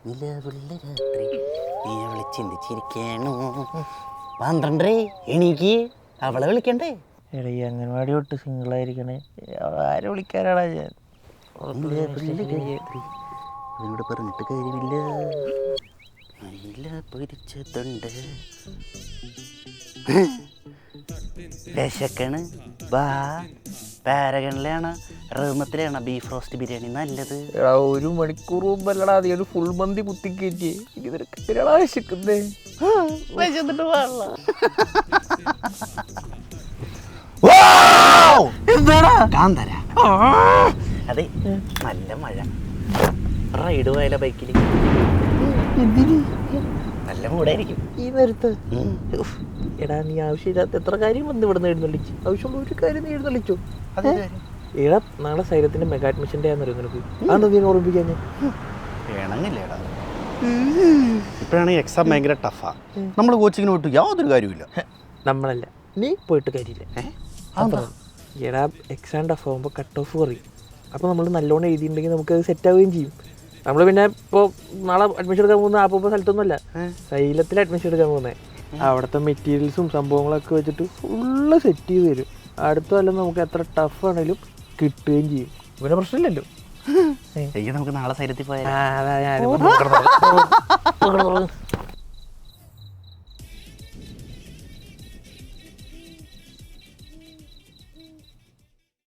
നിലവുള്ള രാത്രി നീ അവളെ ചിന്തിച്ചിരിക്കണോ 12 എനിക്ക് അവളെ വിളിക്കണ്ടേ? എടാ ഈ അംഗൻവാടി തൊട്ട് സിംഗിളായിരിക്കണേ, ആരെ വിളിക്കാനാടാ ഞാൻ? അതിനോട് പറഞ്ഞിട്ട് കാര്യമില്ല. നല്ല പൊരിച്ചതുണ്ട്, വിശക്കണ്. ബാ, പാരഗണിലാണ് റഹ്മത്തിലാണ് ബീഫ് റോസ്റ്റ് ബിരിയാണി നല്ലത്. എടാ 1 മണിക്കൂർ മുമ്പല്ലടാ നീ ഒരു ഫുൾ മന്തി കുത്തിക്കയറ്റി. ഇനി നിനക്ക് എന്തിനാടാ വിശക്കുന്നേ? വിശന്നിട്ട് പാടില്ല. കാന്തര അതെ, നല്ല മഴ. റൈഡ് പോയാലോ ബൈക്കിൽ? നല്ല മൂടായിരിക്കും ഈ നേരത്ത്. എടാ നീ ആവശ്യമില്ലാത്ത എത്ര കാര്യം വന്ന് ഇവിടെ നിന്ന് എഴുന്നള്ളിച്ചു. ആവശ്യമുള്ള ഒരു കാര്യം നീ എഴുന്നള്ളിച്ചു. എടാ നാളെ സൈലത്തിന്റെ മെഗാ അഡ്മിഷൻ്റെ ആണെന്നറിയോ നിനക്ക്? അതെന്താ നീ ഓർമ്മിപ്പിക്കാൻ? വേണമെന്നില്ലേടാ, ഇപ്പോഴാണെങ്കിൽ എക്സാം ഭയങ്കര ടഫാ. നമ്മൾ കോച്ചിങ്ങിന് പോയിട്ട് യാതൊരു കാര്യമില്ല. നമ്മളല്ല, നീ പോയിട്ട് കാര്യമില്ല. എടാ എക്സാം ടഫ് ആകുമ്പോൾ കട്ട് ഓഫ് കുറയും. അപ്പോൾ നമ്മൾ നല്ലോണം എഴുതിയിട്ടുണ്ടെങ്കിൽ നമുക്കത് സെറ്റ് ആവുകയും ചെയ്യും. നമ്മൾ പിന്നെ ഇപ്പോൾ നാളെ അഡ്മിഷൻ എടുക്കാൻ പോകുന്ന അപ്പോൾ സ്ഥലത്തൊന്നുമല്ല, സൈലത്തിൽ അഡ്മിഷൻ എടുക്കാൻ പോകുന്നത്. അവിടുത്തെ മെറ്റീരിയൽസും സംഭവങ്ങളൊക്കെ വെച്ചിട്ട് ഫുള്ള് സെറ്റ് ചെയ്ത് തരും. അടുത്ത കൊല്ലം നമുക്ക് എത്ര ടഫ് ആണെങ്കിലും കിട്ടുകയും ചെയ്യും. പിന്നെ പ്രശ്നമില്ലല്ലോ. നമുക്ക് നാളെ സൈലത്തിൽ പോയാൽ അതാ ഞാൻ